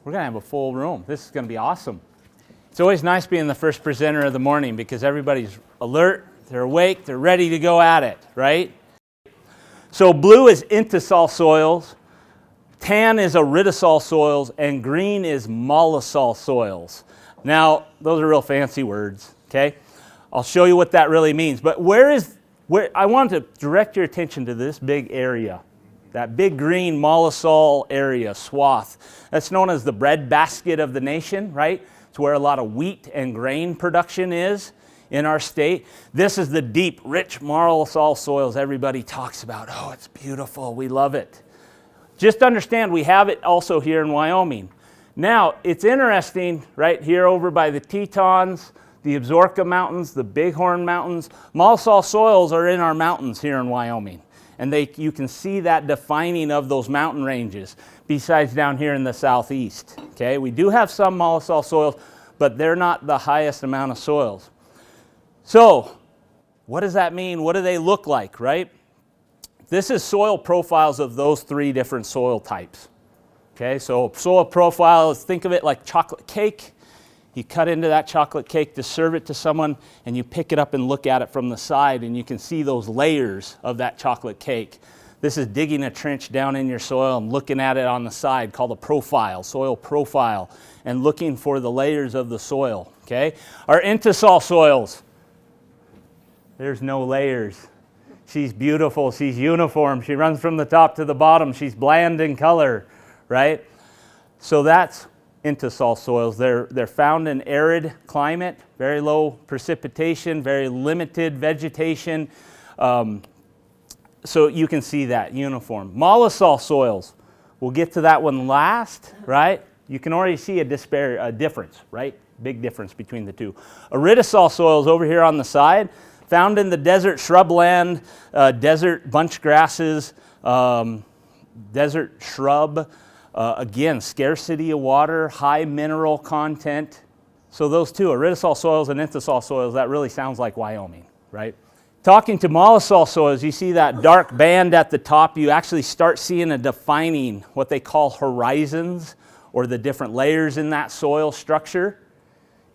We're going to have a full room. This is going to be awesome. It's always nice being the first presenter of the morning because everybody's alert, they're awake, they're ready to go at it, right? So blue is intasol soils, tan is aridisol soils, and green is mollisol soils. Now, those are real fancy words, okay? I'll show you what that really means. But where I want to direct your attention to this big area, that big green mollisol area, swath. That's known as the breadbasket of the nation, right? It's where a lot of wheat and grain production is in our state. This is the deep, rich mollisol soils everybody talks about. Oh, it's beautiful. We love it. Just understand we have it also here in Wyoming. Now, it's interesting, right here over by the Tetons, the Absaroka Mountains, the Bighorn Mountains. Mollisol soils are in our mountains here in Wyoming. And you can see that defining of those mountain ranges, besides down here in the southeast. Okay, we do have some mollisol soils, but they're not the highest amount of soils. So, what does that mean? What do they look like, right? This is soil profiles of those three different soil types. Okay, so soil profiles, think of it like chocolate cake. You cut into that chocolate cake to serve it to someone, and you pick it up and look at it from the side, and you can see those layers of that chocolate cake. This is digging a trench down in your soil and looking at it on the side, called a profile, soil profile, and looking for the layers of the soil. Okay, our intasol soils, there's no layers. She's beautiful, she's uniform, she runs from the top to the bottom, she's bland in color, right? So that's intasol soils. They're found in arid climate, very low precipitation, very limited vegetation. So you can see that uniform. Mollisol soils, we'll get to that one last, right? You can already see a difference, right? Big difference between the two. Aridisol soils over here on the side, found in the desert shrubland, desert bunch grasses, desert shrub. Again, scarcity of water, high mineral content. So those two, aridisol soils and intasol soils, that really sounds like Wyoming, right? Talking to mollisol soils, you see that dark band at the top. You actually start seeing a defining what they call horizons, or the different layers in that soil structure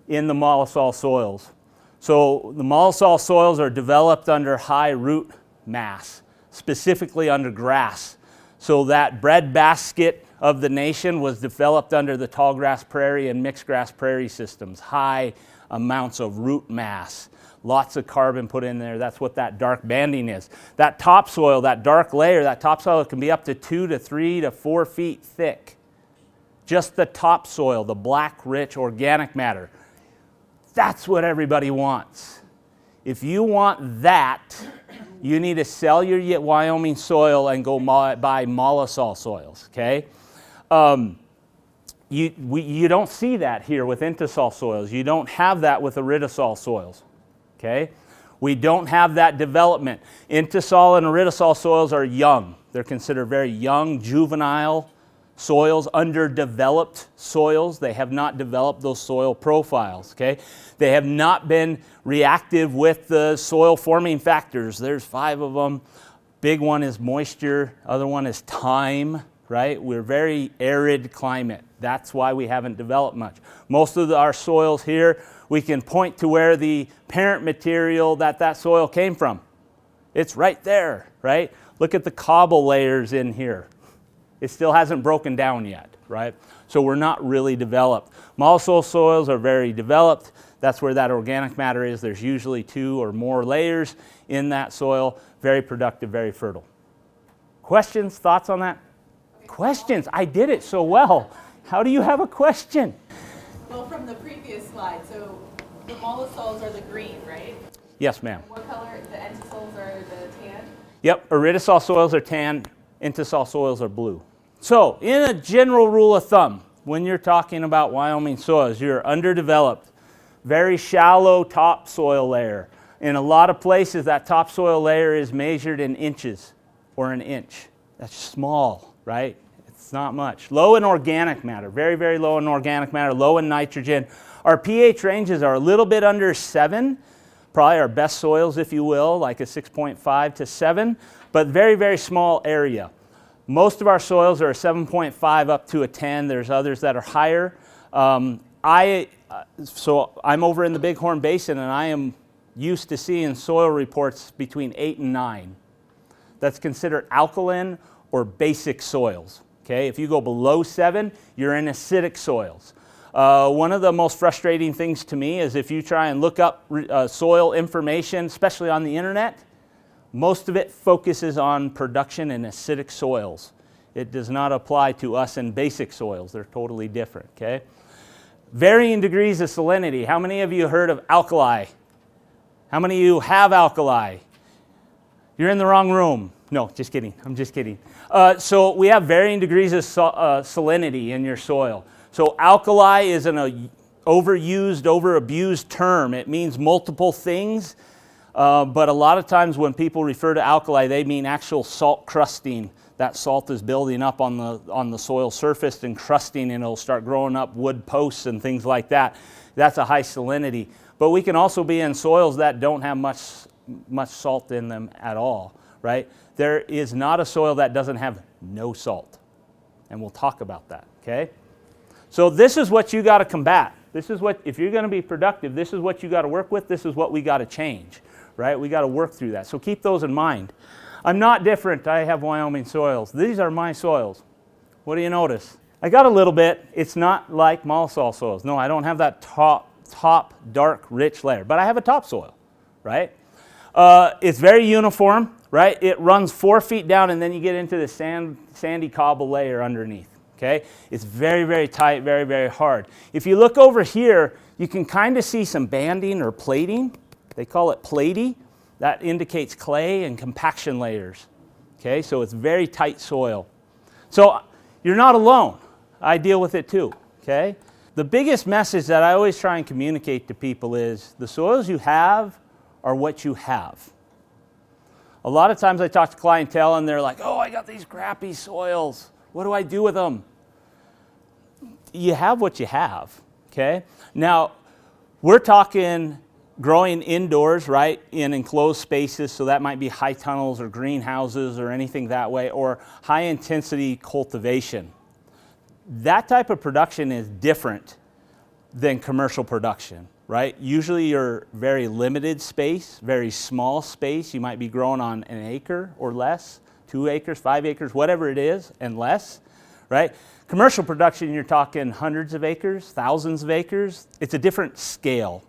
in the mollisol soils. So the mollisol soils are developed under high root mass, specifically under grass. So that breadbasket of the nation was developed under the tall grass prairie and mixed grass prairie systems. High amounts of root mass, lots of carbon put in there. That's what that dark banding is. That topsoil, that dark layer, that topsoil can be up to 2 to 3 to 4 feet thick. Just the topsoil, the black, rich organic matter. That's what everybody wants. If you want that, you need to sell your Wyoming soil and go buy mollisol soils, okay? You don't see that here with intasol soils. You don't have that with aridisol soils, okay? We don't have that development. Intasol and aridisol soils are young. They're considered very young, juvenile soils, underdeveloped soils. They have not developed those soil profiles, okay? They have not been reactive with the soil forming factors. There's 5 of them. Big one is moisture, other one is time, right? We're very arid climate. That's why we haven't developed much. Most of our soils here, we can point to where the parent material that soil came from. It's right there, right? Look at the cobble layers in here. It still hasn't broken down yet, right? So we're not really developed. Mollisol soils are very developed. That's where that organic matter is. There's usually 2 or more layers in that soil. Very productive, very fertile. Questions, thoughts on that? Questions? I did it so well. How do you have a question? Well, from the previous slide, so the mollisols are the green, right? Yes, ma'am. What color? The intasols are the tan? Yep, aridisol soils are tan, intasol soils are blue. So, in a general rule of thumb, when you're talking about Wyoming soils, you're underdeveloped, very shallow topsoil layer. In a lot of places, that topsoil layer is measured in inches or an inch. That's small, right? It's not much. Low in organic matter, very, very low in organic matter, low in nitrogen. Our pH ranges are a little bit under 7, probably our best soils, if you will, like a 6.5 to 7, but very, very small area. Most of our soils are a 7.5 up to a 10. There's others that are higher. So I'm over in the Bighorn Basin, and I am used to seeing soil reports between 8 and 9. That's considered alkaline or basic soils. Okay, if you go below 7, you're in acidic soils. One of the most frustrating things to me is if you try and look up soil information, especially on the internet, most of it focuses on production in acidic soils. It does not apply to us in basic soils. They're totally different, okay? Varying degrees of salinity. How many of you heard of alkali? How many of you have alkali? You're in the wrong room. No, just kidding. I'm just kidding. So we have varying degrees of salinity in your soil. So alkali is an overused, overabused term. It means multiple things, but a lot of times when people refer to alkali, they mean actual salt crusting. That salt is building up on the soil surface and crusting, and it'll start growing up wood posts and things like that. That's a high salinity. But we can also be in soils that don't have much salt in them at all, right? There is not a soil that doesn't have no salt, and we'll talk about that, okay? So this is what you got to combat. This is what, if you're going to be productive, this is what you got to work with. This is what we got to change, right? We got to work through that. So keep those in mind. I'm not different. I have Wyoming soils. These are my soils. What do you notice? I got a little bit. It's not like mollisol soils. No, I don't have that top dark, rich layer, but I have a topsoil, right? It's very uniform, right? It runs 4 feet down, and then you get into the sandy cobble layer underneath, okay? It's very, very tight, very, very hard. If you look over here, you can kind of see some banding or plating. They call it platy. That indicates clay and compaction layers, okay? So it's very tight soil. So you're not alone. I deal with it too, okay? The biggest message that I always try and communicate to people is the soils you have are what you have. A lot of times I talk to clientele and they're like, oh, I got these crappy soils. What do I do with them? You have what you have, okay? Now, we're talking growing indoors, right, in enclosed spaces, so that might be high tunnels or greenhouses or anything that way, or high intensity cultivation. That type of production is different than commercial production, right? Usually you're very limited space, very small space. You might be growing on an acre or less, 2 acres, 5 acres, whatever it is, and less, right? Commercial production, you're talking hundreds of acres, thousands of acres. It's a different scale.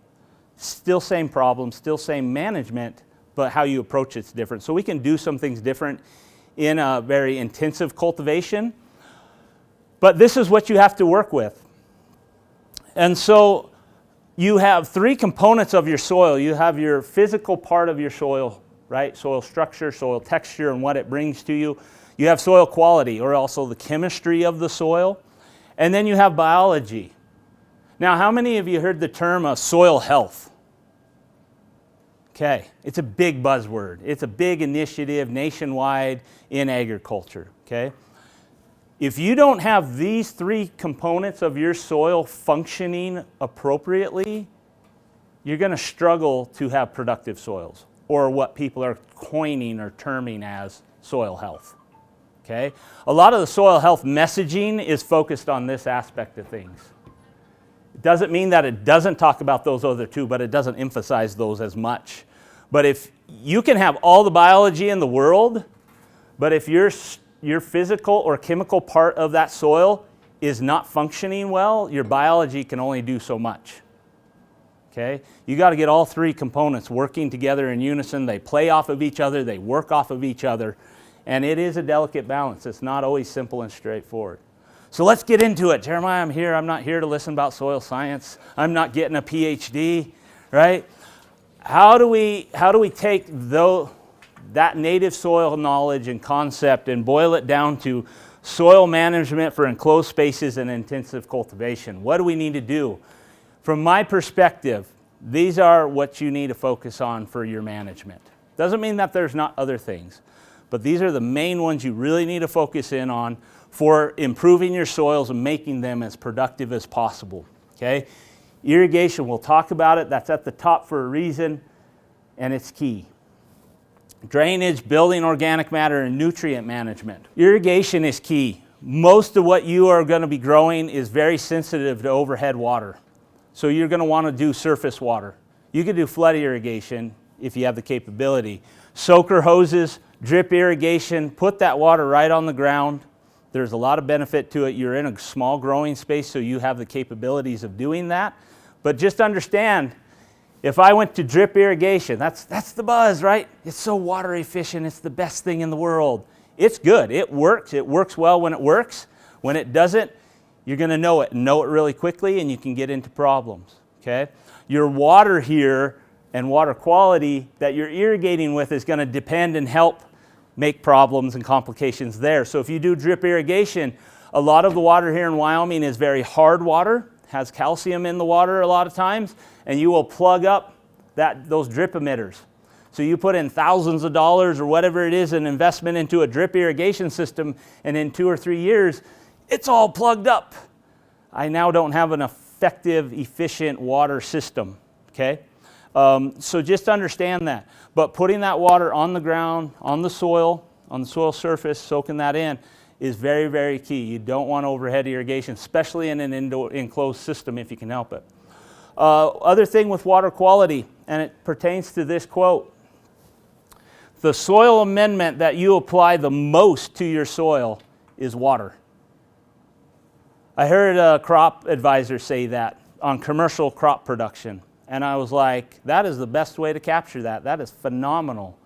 Still same problem, still same management, but how you approach it's different. So we can do some things different in a very intensive cultivation, but this is what you have to work with. And so you have 3 components of your soil. You have your physical part of your soil, right? Soil structure, soil texture, and what it brings to you. You have soil quality, or also the chemistry of the soil. And then you have biology. Now, how many of you heard the term soil health? Okay, it's a big buzzword. It's a big initiative nationwide in agriculture, okay? If you don't have these 3 components of your soil functioning appropriately, you're going to struggle to have productive soils, or what people are coining or terming as soil health, okay? A lot of the soil health messaging is focused on this aspect of things. It doesn't mean that it doesn't talk about those other 2, but it doesn't emphasize those as much. But if you can have all the biology in the world, but if your physical or chemical part of that soil is not functioning well, your biology can only do so much. Okay? You got to get all 3 components working together in unison. They play off of each other, they work off of each other, and it is a delicate balance. It's not always simple and straightforward. So let's get into it. Jeremiah, I'm here. I'm not here to listen about soil science. I'm not getting a PhD, right? How do we take that native soil knowledge and concept and boil it down to soil management for enclosed spaces and intensive cultivation? What do we need to do? From my perspective, these are what you need to focus on for your management. Doesn't mean that there's not other things, but these are the main ones you really need to focus in on for improving your soils and making them as productive as possible, okay? Irrigation, we'll talk about it. That's at the top for a reason, and it's key. Drainage, building organic matter, and nutrient management. Irrigation is key. Most of what you are going to be growing is very sensitive to overhead water. So you're going to want to do surface water. You can do flood irrigation if you have the capability. Soaker hoses, drip irrigation, put that water right on the ground. There's a lot of benefit to it. You're in a small growing space, so you have the capabilities of doing that. But just understand, if I went to drip irrigation, that's the buzz, right? It's so water efficient. It's the best thing in the world. It's good. It works. It works well when it works. When it doesn't, you're going to know it really quickly, and you can get into problems, okay? Your water here and water quality that you're irrigating with is going to depend and help make problems and complications there. So if you do drip irrigation, a lot of the water here in Wyoming is very hard water, has calcium in the water a lot of times, and you will plug up those drip emitters. So you put in thousands of dollars or whatever it is in investment into a drip irrigation system, and in 2 or 3 years, it's all plugged up. I now don't have an effective, efficient water system, okay? So just understand that. But putting that water on the ground, on the soil surface, soaking that in, is very, very key. You don't want overhead irrigation, especially in an enclosed system if you can help it. Other thing with water quality, and it pertains to this quote, the soil amendment that you apply the most to your soil is water. I heard a crop advisor say that on commercial crop production. And I was like, that is the best way to capture that. That is phenomenal.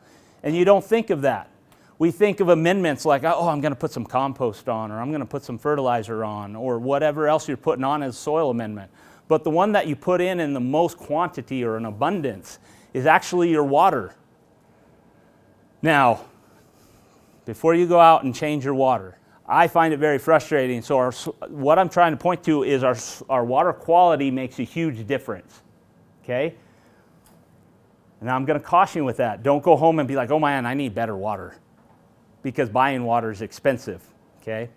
And you don't think of that. We think of amendments like, oh, I'm going to put some compost on, or I'm going to put some fertilizer on, or whatever else you're putting on as soil amendment. But the one that you put in the most quantity or in abundance is actually your water. Now, before you go out and change your water, I find it very frustrating. So what I'm trying to point to is our water quality makes a huge difference. Okay? Now I'm going to caution you with that. Don't go home and be like, oh man, I need better water, because buying water is expensive. Okay?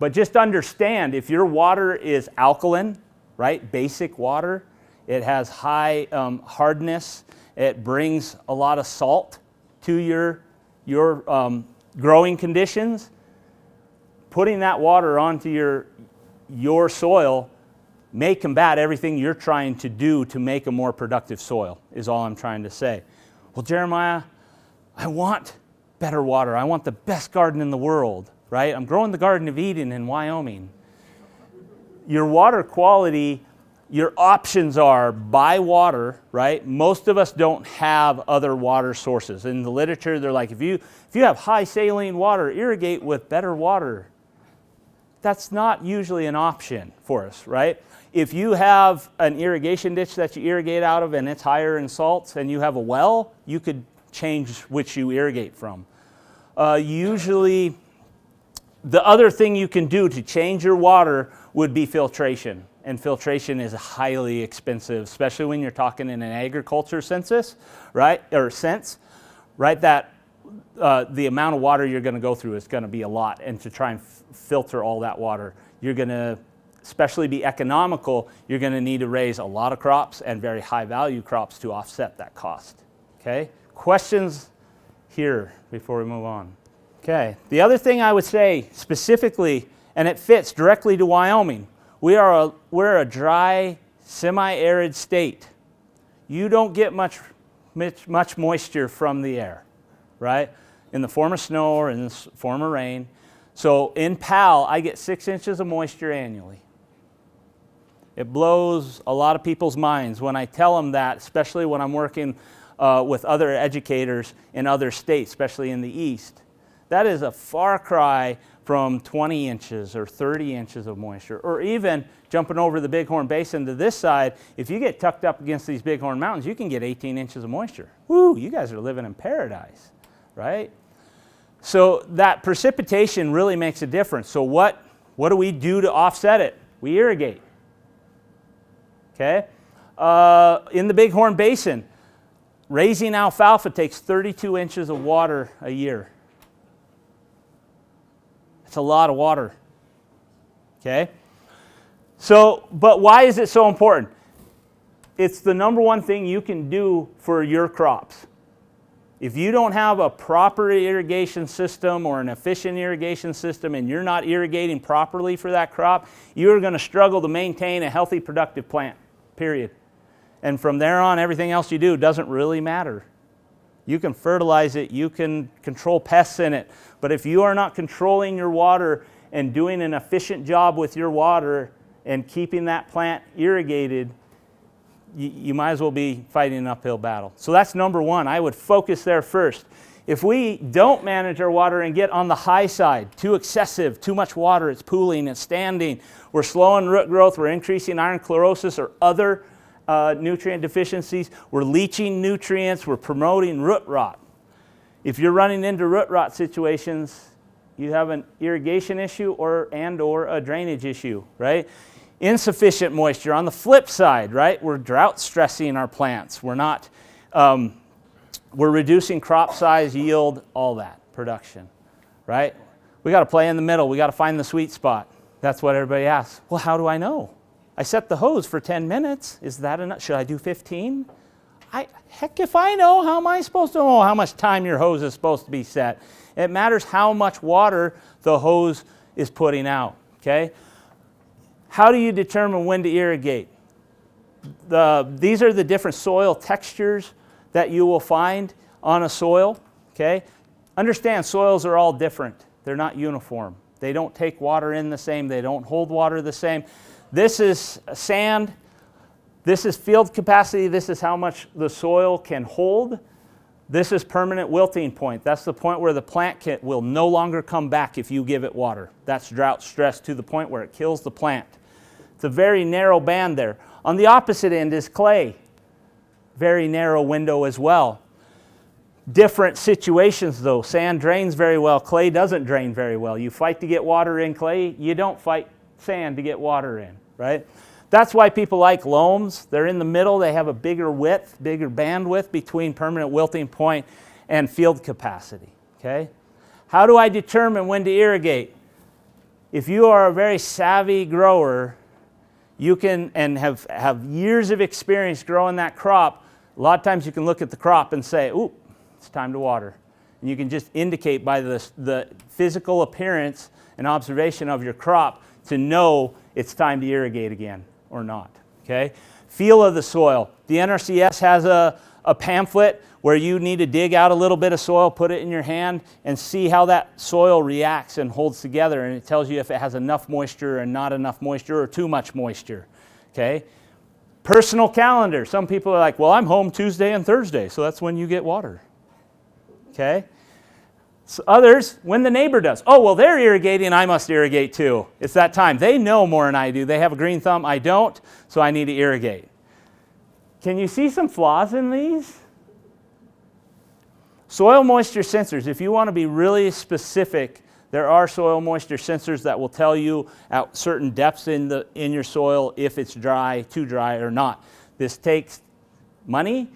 But just understand, if your water is alkaline, right, basic water, it has high hardness, it brings a lot of salt to your growing conditions, putting that water onto your soil may combat everything you're trying to do to make a more productive soil, is all I'm trying to say. Well, Jeremiah, I want better water. I want the best garden in the world, right? I'm growing the Garden of Eden in Wyoming. Your water quality, your options are buy water, right? Most of us don't have other water sources. In the literature, they're like, if you have high saline water, irrigate with better water. That's not usually an option for us, right? If you have an irrigation ditch that you irrigate out of and it's higher in salts, and you have a well, you could change which you irrigate from. Usually, the other thing you can do to change your water would be filtration. And filtration is highly expensive, especially when you're talking in an agriculture census, right? Or sense, right? That the amount of water you're going to go through is going to be a lot. And to try and filter all that water, you're going to, especially be economical, you're going to need to raise a lot of crops and very high value crops to offset that cost. Okay? Questions here before we move on? Okay. The other thing I would say specifically, and it fits directly to Wyoming, we're a dry, semi-arid state. You don't get much moisture from the air, right? In the form of snow or in the form of rain. So in PAL, I get 6 inches of moisture annually. It blows a lot of people's minds when I tell them that, especially when I'm working with other educators in other states, especially in the East. That is a far cry from 20 inches or 30 inches of moisture, or even jumping over the Bighorn Basin to this side. If you get tucked up against these Bighorn Mountains, you can get 18 inches of moisture. Woo, you guys are living in paradise, right? So that precipitation really makes a difference. So what do we do to offset it? We irrigate. Okay? In the Bighorn Basin, raising alfalfa takes 32 inches of water a year. It's a lot of water. Okay? So, but why is it so important? It's the number one thing you can do for your crops. If you don't have a proper irrigation system or an efficient irrigation system and you're not irrigating properly for that crop, you're going to struggle to maintain a healthy, productive plant, period. And from there on, everything else you do doesn't really matter. You can fertilize it, you can control pests in it, but if you are not controlling your water and doing an efficient job with your water and keeping that plant irrigated, you might as well be fighting an uphill battle. So that's number one. I would focus there first. If we don't manage our water and get on the high side, too excessive, too much water, it's pooling, it's standing, we're slowing root growth, we're increasing iron chlorosis or other nutrient deficiencies, we're leaching nutrients, we're promoting root rot. If you're running into root rot situations, you have an irrigation issue or a drainage issue, right? Insufficient moisture. On the flip side, right, we're drought stressing our plants. We're not, we're reducing crop size, yield, all that, production, right? We got to play in the middle. We got to find the sweet spot. That's what everybody asks. Well, how do I know? I set the hose for 10 minutes. Is that enough? Should I do 15? Heck if I know. How am I supposed to know how much time your hose is supposed to be set? It matters how much water the hose is putting out, okay? How do you determine when to irrigate? These are the different soil textures that you will find on a soil, okay? Understand, soils are all different. They're not uniform. They don't take water in the same. They don't hold water the same. This is sand. This is field capacity. This is how much the soil can hold. This is permanent wilting point. That's the point where the plant will no longer come back if you give it water. That's drought stress to the point where it kills the plant. It's a very narrow band there. On the opposite end is clay. Very narrow window as well. Different situations though. Sand drains very well. Clay doesn't drain very well. You fight to get water in clay. You don't fight sand to get water in, right? That's why people like loams. They're in the middle. They have a bigger width, bigger bandwidth between permanent wilting point and field capacity, okay? How do I determine when to irrigate? If you are a very savvy grower, you can, and have years of experience growing that crop, a lot of times you can look at the crop and say, ooh, it's time to water. And you can just indicate by the physical appearance and observation of your crop to know it's time to irrigate again or not, okay? Feel of the soil. The NRCS has a pamphlet where you need to dig out a little bit of soil, put it in your hand, and see how that soil reacts and holds together. And it tells you if it has enough moisture and not enough moisture or too much moisture, okay? Personal calendar. Some people are like, well, I'm home Tuesday and Thursday, so that's when you get water, okay? So others, when the neighbor does. Oh, well, they're irrigating, I must irrigate too. It's that time. They know more than I do. They have a green thumb. I don't, so I need to irrigate. Can you see some flaws in these? Soil moisture sensors. If you want to be really specific, there are soil moisture sensors that will tell you at certain depths in your soil if it's dry, too dry, or not. This takes money,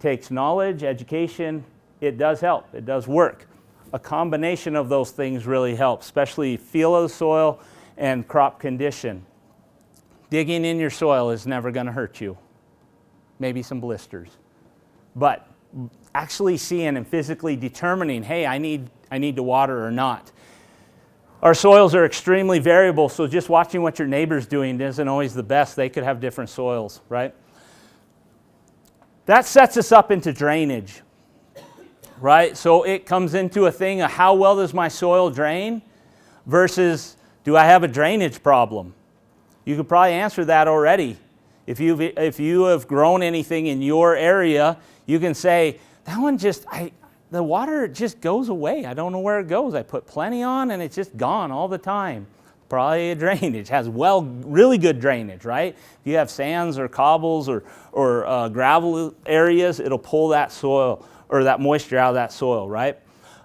takes knowledge, education. It does help. It does work. A combination of those things really helps, especially feel of the soil and crop condition. Digging in your soil is never going to hurt you. Maybe some blisters. But actually seeing and physically determining, hey, I need to water or not. Our soils are extremely variable, so just watching what your neighbor's doing isn't always the best. They could have different soils, right? That sets us up into drainage. Right? So it comes into a thing of how well does my soil drain versus do I have a drainage problem? You could probably answer that already. If you have grown anything in your area, you can say, that one the water just goes away. I don't know where it goes. I put plenty on and it's just gone all the time. Probably a drainage. Has really good drainage, right? If you have sands or cobbles or gravel areas, it'll pull that soil or that moisture out of that soil, right?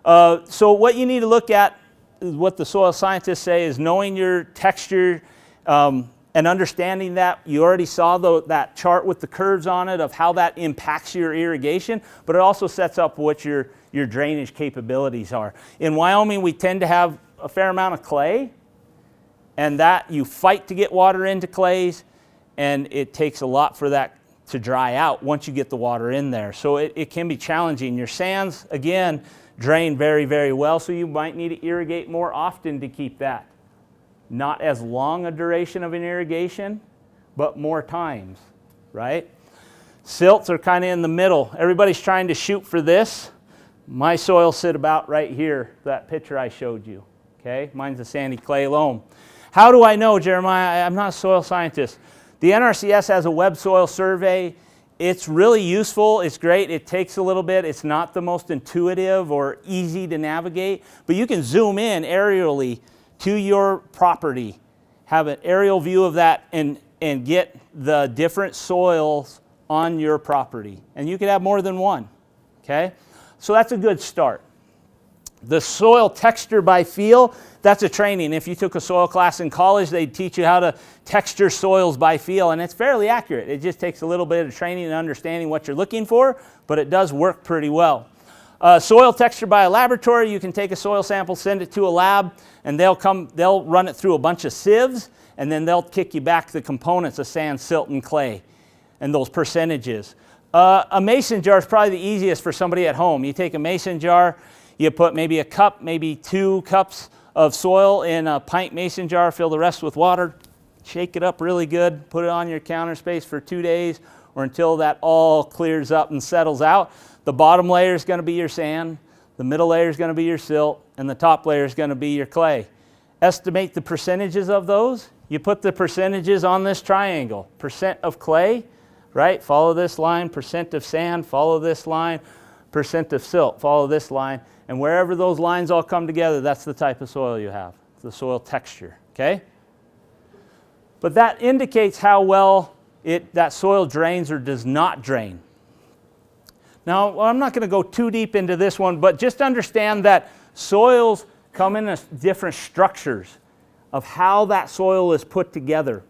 So what you need to look at, is what the soil scientists say, is knowing your texture and understanding that. You already saw that chart with the curves on it of how that impacts your irrigation, but it also sets up what your drainage capabilities are. In Wyoming, we tend to have a fair amount of clay, and that you fight to get water into clays, and it takes a lot for that to dry out once you get the water in there. So it can be challenging. Your sands, again, drain very, very well, so you might need to irrigate more often to keep that. Not as long a duration of an irrigation, but more times, right? Silts are kind of in the middle. Everybody's trying to shoot for this. My soil sit about right here, that picture I showed you, okay? Mine's a sandy clay loam. How do I know, Jeremiah? I'm not a soil scientist. The NRCS has a web soil survey. It's really useful. It's great. It takes a little bit. It's not the most intuitive or easy to navigate, but you can zoom in aerially to your property, have an aerial view of that, and get the different soils on your property. And you could have more than one, okay? So that's a good start. The soil texture by feel, that's a training. If you took a soil class in college, they'd teach you how to texture soils by feel, and it's fairly accurate. It just takes a little bit of training and understanding what you're looking for, but it does work pretty well. Soil texture by a laboratory, you can take a soil sample, send it to a lab, and they'll run it through a bunch of sieves, and then they'll kick you back the components of sand, silt, and clay, and those percentages. A mason jar is probably the easiest for somebody at home. You take a mason jar, you put maybe a cup, maybe 2 cups of soil in a pint mason jar, fill the rest with water, shake it up really good, put it on your counter space for 2 days or until that all clears up and settles out. The bottom layer is going to be your sand, the middle layer is going to be your silt, and the top layer is going to be your clay. Estimate the percentages of those. You put the percentages on this triangle. Percent of clay, right? Follow this line. Percent of sand, follow this line. Percent of silt, follow this line. And wherever those lines all come together, that's the type of soil you have, the soil texture, okay? But that indicates how well that soil drains or does not drain. Now, I'm not going to go too deep into this one, but just understand that soils come in different structures of how that soil is put together,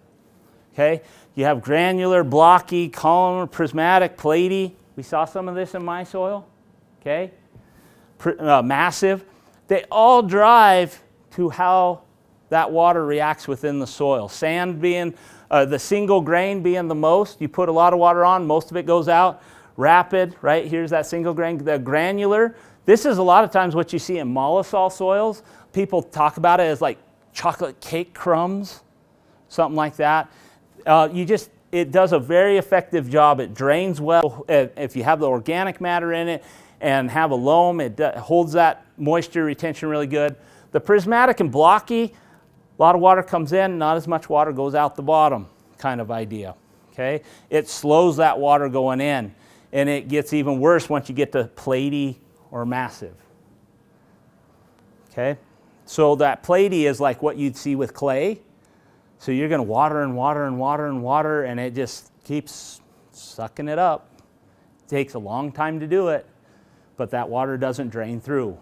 okay? You have granular, blocky, columnar, prismatic, platy. We saw some of this in my soil, okay? Massive. They all drive to how that water reacts within the soil. Sand being the single grain being the most. You put a lot of water on, most of it goes out. Rapid, right? Here's that single grain. The granular. This is a lot of times what you see in mollisol soils. People talk about it as like chocolate cake crumbs, something like that. It does a very effective job. It drains well. If you have the organic matter in it and have a loam, it holds that moisture retention really good. The prismatic and blocky, a lot of water comes in, not as much water goes out the bottom kind of idea, okay? It slows that water going in, and it gets even worse once you get to platy or massive, okay? So that platy is like what you'd see with clay. So you're going to water and water and water and water, and it just keeps sucking it up. It takes a long time to do it, but that water doesn't drain through,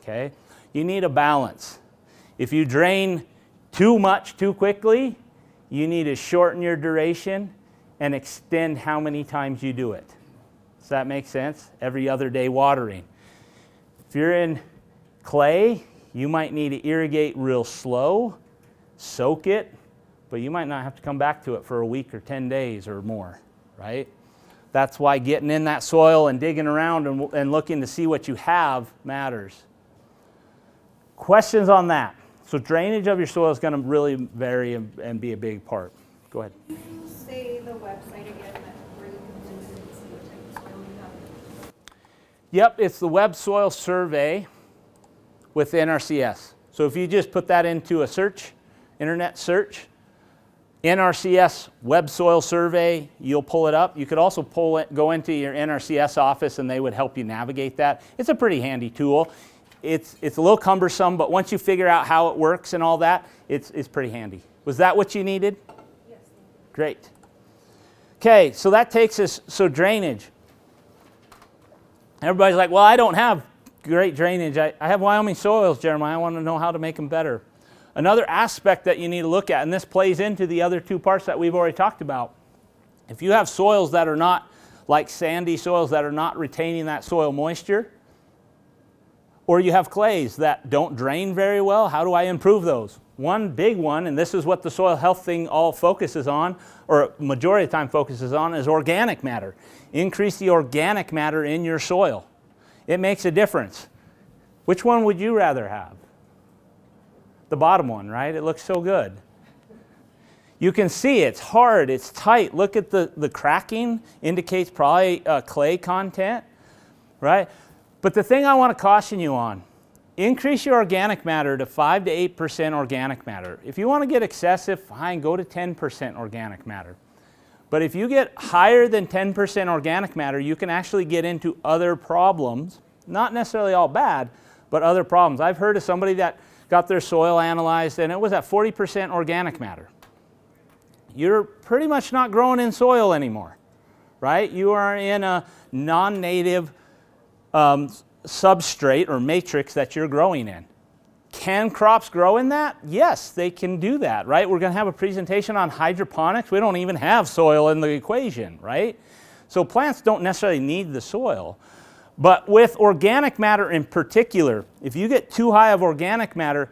okay? You need a balance. If you drain too much too quickly, you need to shorten your duration and extend how many times you do it. Does that make sense? Every other day watering. If you're in clay, you might need to irrigate real slow, soak it, but you might not have to come back to it for a week or 10 days or more, right? That's why getting in that soil and digging around and looking to see what you have matters. Questions on that? So drainage of your soil is going to really vary and be a big part. Go ahead. Can you say the website again where you can visit and see what type of soil you have? Yep, it's the Web Soil Survey with NRCS. So if you just put that into a search, internet search, NRCS Web Soil Survey, you'll pull it up. You could also go into your NRCS office and they would help you navigate that. It's a pretty handy tool. It's a little cumbersome, but once you figure out how it works and all that, it's pretty handy. Was that what you needed? Yes. Great. Okay, so that takes us, so drainage. Everybody's like, well, I don't have great drainage. I have Wyoming soils, Jeremiah. I want to know how to make them better. Another aspect that you need to look at, and this plays into the other two parts that we've already talked about. If you have soils that are not like sandy soils that are not retaining that soil moisture, Or you have clays that don't drain very well. How do I improve those? One big one, and this is what the soil health thing all focuses on, or majority of the time focuses on, is organic matter. Increase the organic matter in your soil. It makes a difference. Which one would you rather have? The bottom one, right? It looks so good. You can see it's hard, it's tight. Look at the cracking, indicates probably clay content, right? But the thing I want to caution you on, increase your organic matter to 5 to 8% organic matter. If you want to get excessive, fine, go to 10% organic matter. But if you get higher than 10% organic matter, you can actually get into other problems, not necessarily all bad, but other problems. I've heard of somebody that got their soil analyzed and it was at 40% organic matter. You're pretty much not growing in soil anymore, right? You are in a non-native substrate or matrix that you're growing in. Can crops grow in that? Yes, they can do that, right? We're going to have a presentation on hydroponics. We don't even have soil in the equation, right? So plants don't necessarily need the soil. But with organic matter in particular, if you get too high of organic matter,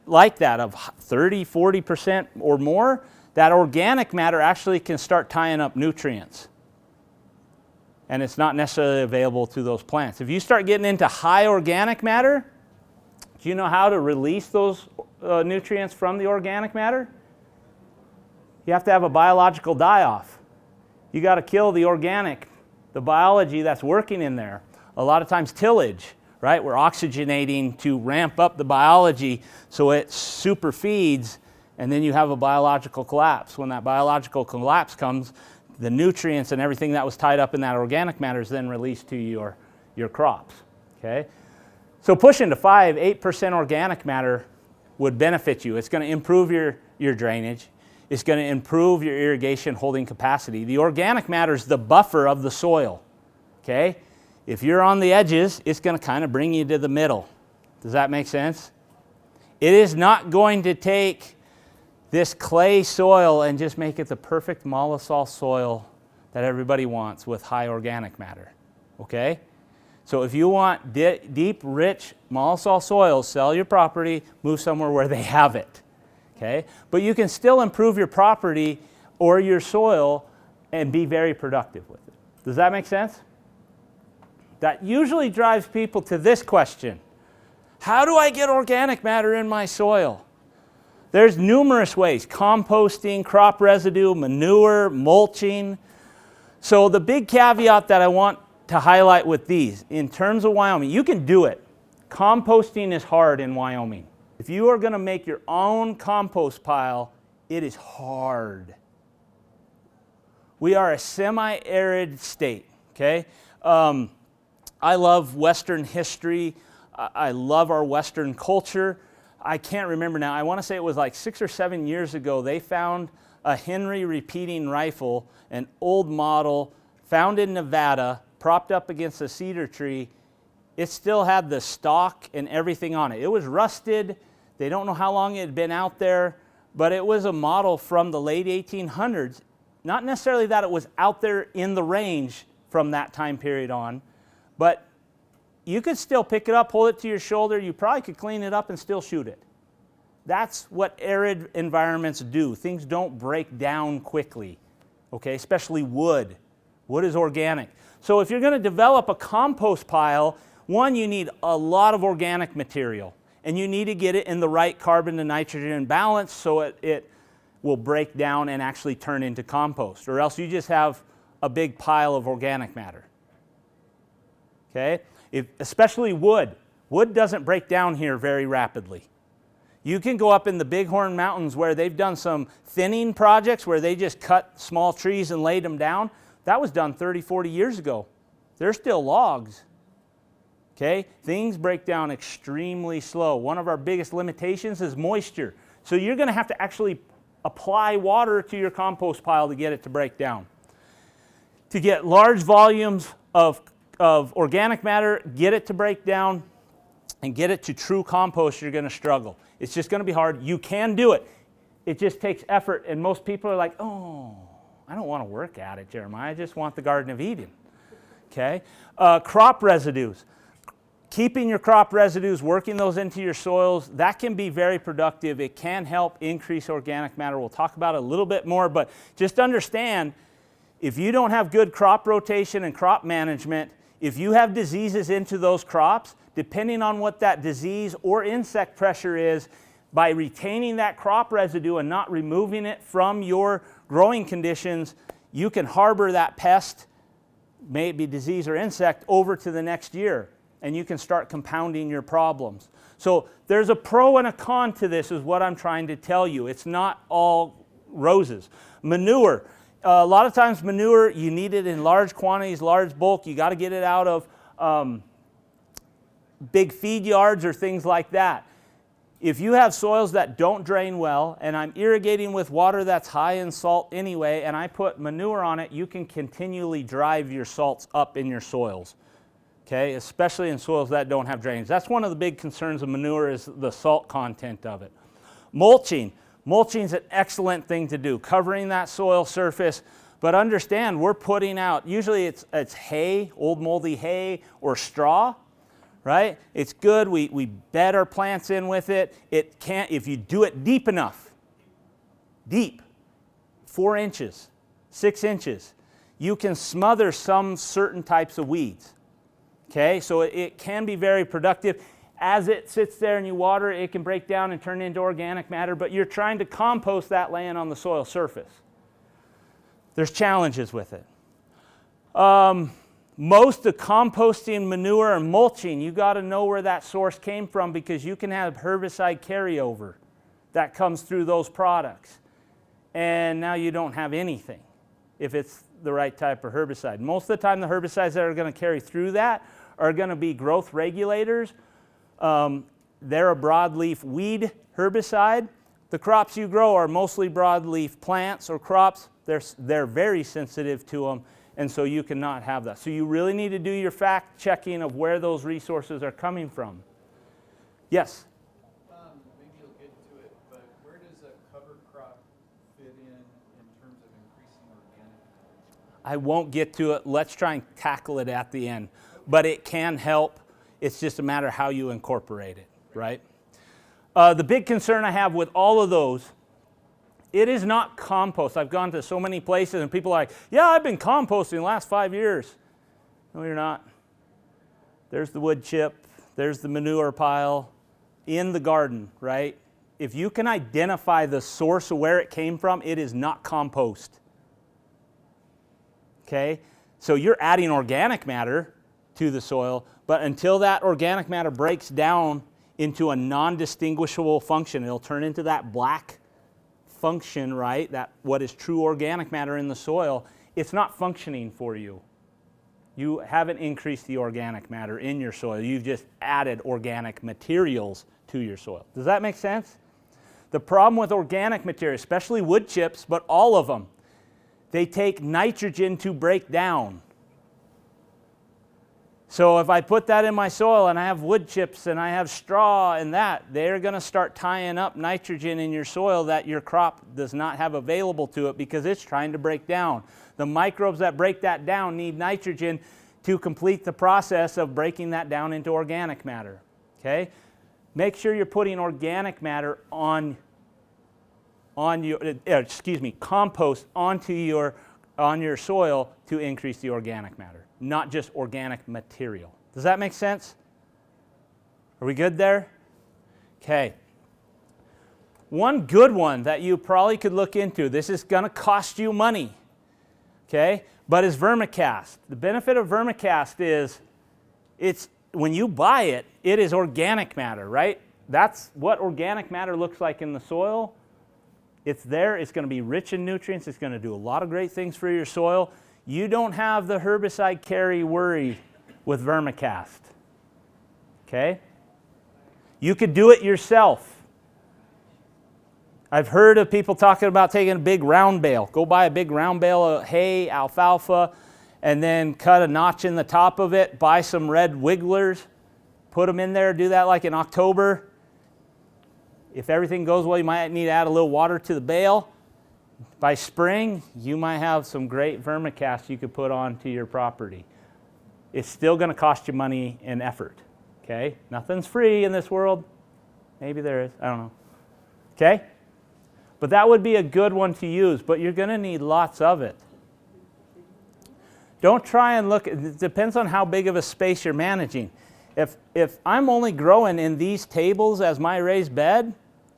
like that of 30, 40% or more, that organic matter actually can start tying up nutrients. And it's not necessarily available to those plants. If you start getting into high organic matter, do you know how to release those nutrients from the organic matter? You have to have a biological die-off. You got to kill the organic, the biology that's working in there. A lot of times tillage, right? We're oxygenating to ramp up the biology so it superfeeds, and then you have a biological collapse. When that biological collapse comes, the nutrients and everything that was tied up in that organic matter is then released to your crops, okay? So pushing to 5, 8% organic matter would benefit you. It's going to improve your drainage. It's going to improve your irrigation holding capacity. The organic matter is the buffer of the soil, okay? If you're on the edges, it's going to kind of bring you to the middle. Does that make sense? It is not going to take this clay soil and just make it the perfect mollisol soil that everybody wants with high organic matter, okay? So if you want deep, rich mollisol soil, sell your property, move somewhere where they have it, okay? But you can still improve your property or your soil and be very productive with it. Does that make sense? That usually drives people to this question. How do I get organic matter in my soil? There's numerous ways: composting, crop residue, manure, mulching. So the big caveat that I want to highlight with these, in terms of Wyoming, you can do it. Composting is hard in Wyoming. If you are going to make your own compost pile, it is hard. We are a semi-arid state, okay? I love Western history. I love our Western culture. I can't remember now. I want to say it was like 6 or 7 years ago, they found a Henry repeating rifle, an old model, found in Nevada, propped up against a cedar tree. It still had the stock and everything on it. It was rusted. They don't know how long it had been out there, but it was a model from the late 1800s. Not necessarily that it was out there in the range from that time period on, but you could still pick it up, hold it to your shoulder. You probably could clean it up and still shoot it. That's what arid environments do. Things don't break down quickly, okay? Especially wood. Wood is organic. So if you're going to develop a compost pile, one, you need a lot of organic material, and you need to get it in the right carbon to nitrogen balance so it will break down and actually turn into compost, or else you just have a big pile of organic matter, okay? Especially wood. Wood doesn't break down here very rapidly. You can go up in the Bighorn Mountains where they've done some thinning projects where they just cut small trees and laid them down. That was done 30, 40 years ago. They're still logs. Okay? Things break down extremely slow. One of our biggest limitations is moisture. So you're going to have to actually apply water to your compost pile to get it to break down. To get large volumes of organic matter, get it to break down, and get it to true compost, you're going to struggle. It's just going to be hard. You can do it. It just takes effort, and most people are like, oh, I don't want to work at it, Jeremiah. I just want the Garden of Eden. Okay? Crop residues. keeping your crop residues, working those into your soils, that can be very productive. It can help increase organic matter. We'll talk about it a little bit more, but just understand, if you don't have good crop rotation and crop management, if you have diseases into those crops, depending on what that disease or insect pressure is, by retaining that crop residue and not removing it from your growing conditions, you can harbor that pest, maybe disease or insect, over to the next year, and you can start compounding your problems. So there's a pro and a con to this, is what I'm trying to tell you. It's not all roses. Manure. A lot of times manure, you need it in large quantities, large bulk. You got to get it out of big feed yards or things like that. If you have soils that don't drain well, and I'm irrigating with water that's high in salt anyway, and I put manure on it, you can continually drive your salts up in your soils, okay? Especially in soils that don't have drainage. That's one of the big concerns of manure, is the salt content of it. Mulching. Mulching is an excellent thing to do, covering that soil surface. But understand, we're putting out, usually it's hay, old moldy hay, or straw. Right? It's good. We bed our plants in with it. It can't, if you do it deep enough, deep, 4 inches, 6 inches, you can smother some certain types of weeds. Okay? So it can be very productive. As it sits there and you water it, it can break down and turn into organic matter, but you're trying to compost that land on the soil surface. There's challenges with it. Most of composting, manure, and mulching, you got to know where that source came from, because you can have herbicide carryover that comes through those products. And now you don't have anything if it's the right type of herbicide. Most of the time, the herbicides that are going to carry through that are going to be growth regulators. They're a broadleaf weed herbicide. The crops you grow are mostly broadleaf plants or crops. They're very sensitive to them. And so you cannot have that. So you really need to do your fact checking of where those resources are coming from. Yes? Maybe you'll get to it, but where does a cover crop fit in terms of increasing organic? I won't get to it. Let's try and tackle it at the end. But it can help. It's just a matter of how you incorporate it, right? The big concern I have with all of those, it is not compost. I've gone to so many places and people are like, yeah, I've been composting the last 5 years. No, you're not. There's the wood chip. There's the manure pile in the garden, right? If you can identify the source of where it came from, it is not compost. Okay? So you're adding organic matter to the soil, but until that organic matter breaks down into a non-distinguishable function, it'll turn into that black function, right? That what is true organic matter in the soil, it's not functioning for you. You haven't increased the organic matter in your soil. You've just added organic materials to your soil. Does that make sense? The problem with organic material, especially wood chips, but all of them, they take nitrogen to break down. So if I put that in my soil and I have wood chips and I have straw and that, they're going to start tying up nitrogen in your soil that your crop does not have available to it because it's trying to break down. The microbes that break that down need nitrogen to complete the process of breaking that down into organic matter. Okay? Make sure you're putting organic matter on your, compost onto your soil to increase the organic matter, not just organic material. Does that make sense? Are we good there? Okay. One good one that you probably could look into, this is going to cost you money, okay, but is vermicast. The benefit of vermicast is it's when you buy it, it is organic matter, right? That's what organic matter looks like in the soil. It's there. It's going to be rich in nutrients. It's going to do a lot of great things for your soil. You don't have the herbicide carry worry with vermicast. Okay? You could do it yourself. I've heard of people talking about taking a big round bale. Go buy a big round bale of hay, alfalfa, and then cut a notch in the top of it. Buy some red wigglers. Put them in there. Do that like in October. If everything goes well, you might need to add a little water to the bale. By spring, you might have some great vermicast you could put onto your property. It's still going to cost you money and effort. Okay? Nothing's free in this world. Maybe there is. I don't know. Okay? But that would be a good one to use, but you're going to need lots of it. Don't try and look. It depends on how big of a space you're managing. If I'm only growing in these tables as my raised bed,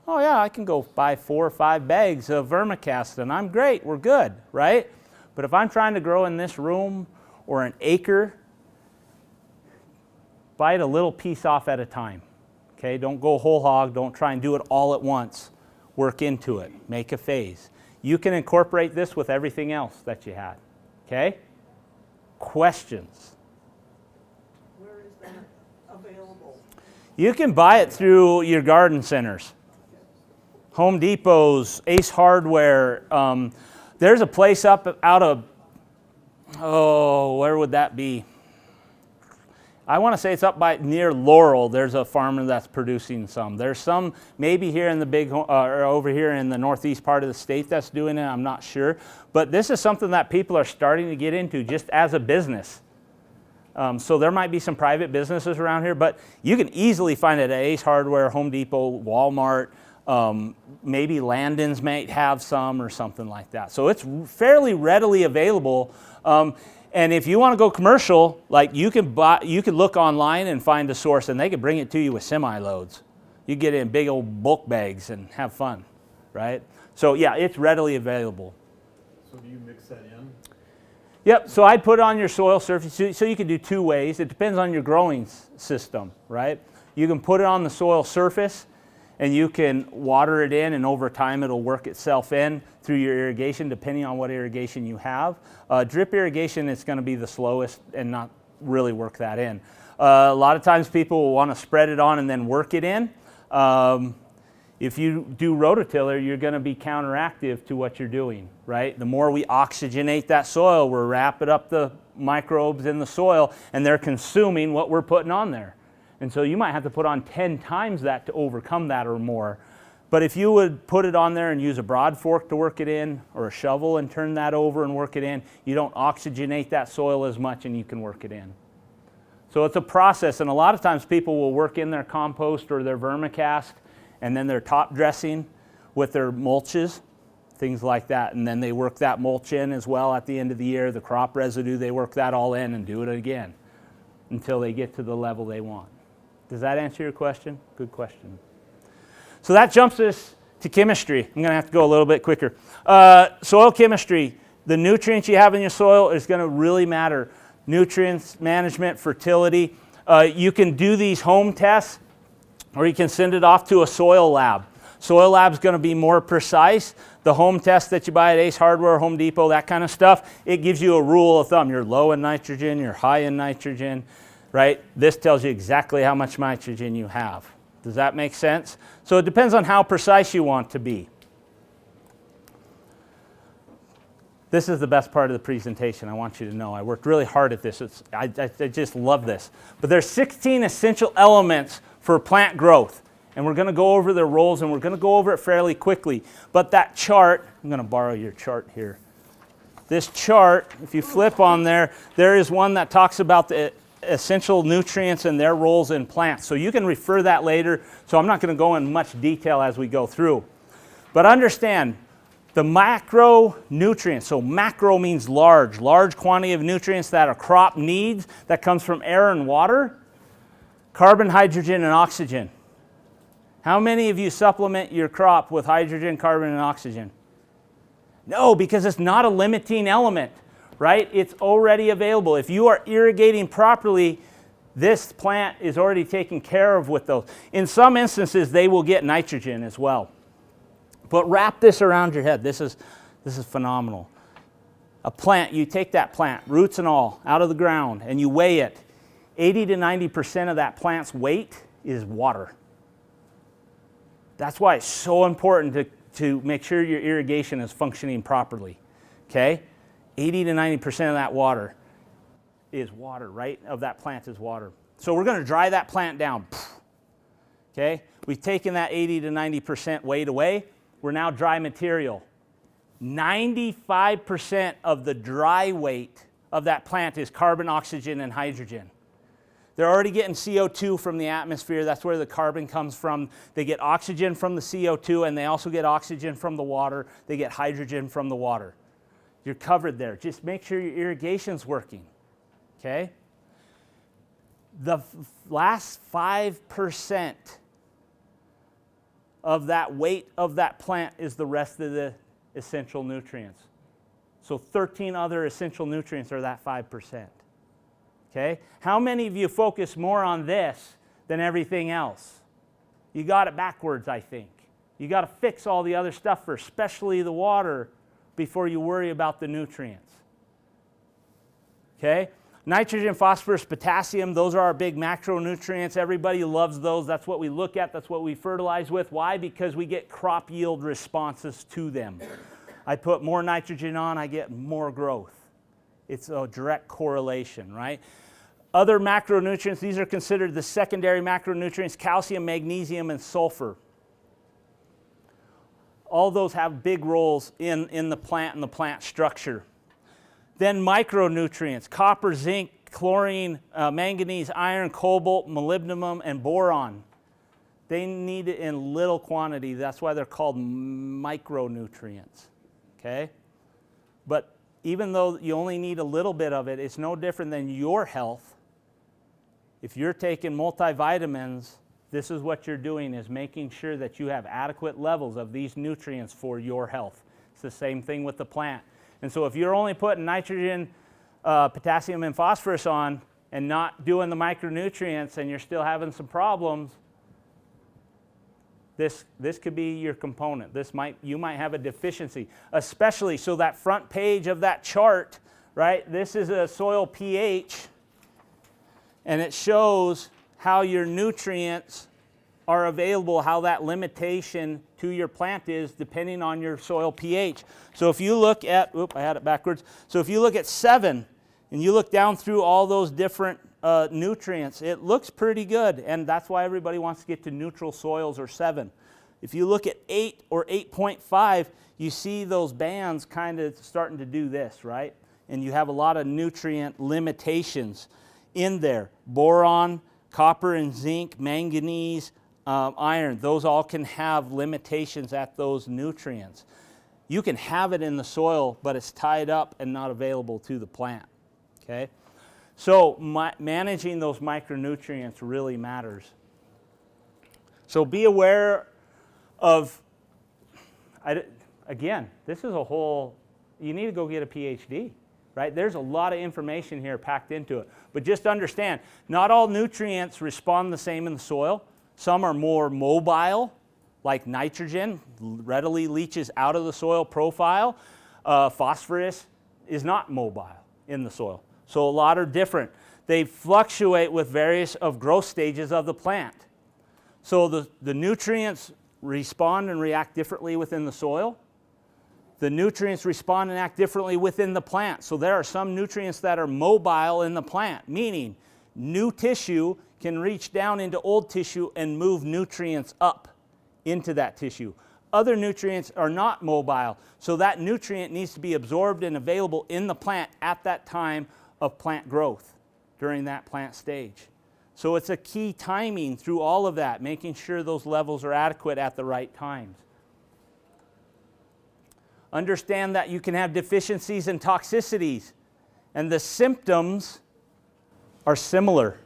oh yeah, I can go buy 4 or 5 bags of vermicast and I'm great, we're good, right? But if I'm trying to grow in this room or an acre, bite a little piece off at a time. Okay, don't go whole hog, don't try and do it all at once. Work into it, make a phase. You can incorporate this with everything else that you had. Okay? Questions? Where is that available? You can buy it through your garden centers. Home Depot's, Ace Hardware. There's a place up out of, where would that be? I want to say it's up by near Laurel. There's a farmer that's producing some. There's some maybe here in the or over here in the northeast part of the state that's doing it. I'm not sure. But this is something that people are starting to get into just as a business. So there might be some private businesses around here, but you can easily find it at Ace Hardware, Home Depot, Walmart. Maybe Landon's might have some or something like that. So it's fairly readily available. And if you want to go commercial, like you can look online and find a source, and they can bring it to you with semi-loads. You get it in big old bulk bags and have fun, right? So yeah, it's readily available. So do you mix that in? Yep, so I'd put it on your soil surface, so you can do 2 ways. It depends on your growing system, right? You can put it on the soil surface, and you can water it in, and over time it'll work itself in through your irrigation, depending on what irrigation you have. Drip irrigation is going to be the slowest and not really work that in. A lot of times people will want to spread it on and then work it in. If you do rototiller, you're going to be counteractive to what you're doing, right? The more we oxygenate that soil, we're wrapping up the microbes in the soil, and they're consuming what we're putting on there. And so you might have to put on 10 times that to overcome that or more. But if you would put it on there and use a broad fork to work it in, or a shovel and turn that over and work it in, you don't oxygenate that soil as much and you can work it in. So it's a process, and a lot of times people will work in their compost or their vermicast and then their top dressing with their mulches, things like that. And then they work that mulch in as well at the end of the year. The crop residue, they work that all in and do it again until they get to the level they want. Does that answer your question? Good question. So that jumps us to chemistry. I'm going to have to go a little bit quicker. Soil chemistry. The nutrients you have in your soil is going to really matter. Nutrients, management, fertility. You can do these home tests, or you can send it off to a soil lab. Soil lab's going to be more precise. The home test that you buy at Ace Hardware, Home Depot, that kind of stuff, it gives you a rule of thumb. You're low in nitrogen, you're high in nitrogen, right? This tells you exactly how much nitrogen you have. Does that make sense? So it depends on how precise you want to be. This is the best part of the presentation. I want you to know I worked really hard at this. I just love this. But there's 16 essential elements for plant growth. And we're going to go over their roles, and we're going to go over it fairly quickly. But that chart, I'm going to borrow your chart here. This chart, if you flip on there, there is one that talks about the essential nutrients and their roles in plants. So you can refer that later. So I'm not going to go in much detail as we go through. But understand, the macronutrients, so macro means large quantity of nutrients that a crop needs, that comes from air and water, carbon, hydrogen, and oxygen. How many of you supplement your crop with hydrogen, carbon, and oxygen? No, because it's not a limiting element, right? It's already available. If you are irrigating properly, this plant is already taken care of with those. In some instances, they will get nitrogen as well. But wrap this around your head. This is phenomenal. A plant, you take that plant, roots and all, out of the ground, and you weigh it. 80 to 90% of that plant's weight is water. That's why it's so important to make sure your irrigation is functioning properly. Okay? 80 to 90% of that water is water, right? Of that plant is water. So we're going to dry that plant down. Okay? We've taken that 80 to 90% weight away. We're now dry material. 95% of the dry weight of that plant is carbon, oxygen, and hydrogen. They're already getting CO2 from the atmosphere. That's where the carbon comes from. They get oxygen from the CO2, and they also get oxygen from the water. They get hydrogen from the water. You're covered there. Just make sure your irrigation's working, okay? The last 5% of that weight of that plant is the rest of the essential nutrients. So 13 other essential nutrients are that 5%. Okay? How many of you focus more on this than everything else? You got it backwards, I think. You got to fix all the other stuff first, especially the water, before you worry about the nutrients. Okay? Nitrogen, phosphorus, potassium, those are our big macronutrients. Everybody loves those. That's what we look at. That's what we fertilize with. Why? Because we get crop yield responses to them. I put more nitrogen on, I get more growth. It's a direct correlation, right? Other macronutrients, these are considered the secondary macronutrients: calcium, magnesium, and sulfur. All those have big roles in the plant and the plant structure. Then micronutrients: copper, zinc, chlorine, manganese, iron, cobalt, molybdenum, and boron. They need it in little quantity. That's why they're called micronutrients. Okay? But even though you only need a little bit of it, it's no different than your health. If you're taking multivitamins, this is what you're doing, is making sure that you have adequate levels of these nutrients for your health. It's the same thing with the plant. And so if you're only putting nitrogen, potassium, and phosphorus on and not doing the micronutrients, and you're still having some problems, this could be your component. You might have a deficiency, especially, so that front page of that chart, right? This is a soil pH, and it shows how your nutrients are available, how that limitation to your plant is depending on your soil pH. So if you look at, I had it backwards. So if you look at 7 and you look down through all those different nutrients, it looks pretty good, and that's why everybody wants to get to neutral soils or 7. If you look at 8 or 8.5, you see those bands kind of starting to do this, right? And you have a lot of nutrient limitations in there. Boron, copper and zinc, manganese, iron, those all can have limitations at those nutrients. You can have it in the soil, but it's tied up and not available to the plant, okay? So managing those micronutrients really matters. So be aware of, again, this is a whole, you need to go get a PhD, right? There's a lot of information here packed into it. But just understand, not all nutrients respond the same in the soil. Some are more mobile, like nitrogen, readily leaches out of the soil profile. Phosphorus is not mobile in the soil. So a lot are different. They fluctuate with various of growth stages of the plant. So the nutrients respond and react differently within the soil. The nutrients respond and act differently within the plant. So there are some nutrients that are mobile in the plant, meaning new tissue can reach down into old tissue and move nutrients up into that tissue. Other nutrients are not mobile, so that nutrient needs to be absorbed and available in the plant at that time of plant growth, during that plant stage. So it's a key timing through all of that, making sure those levels are adequate at the right times. Understand that you can have deficiencies and toxicities, and the symptoms are similar.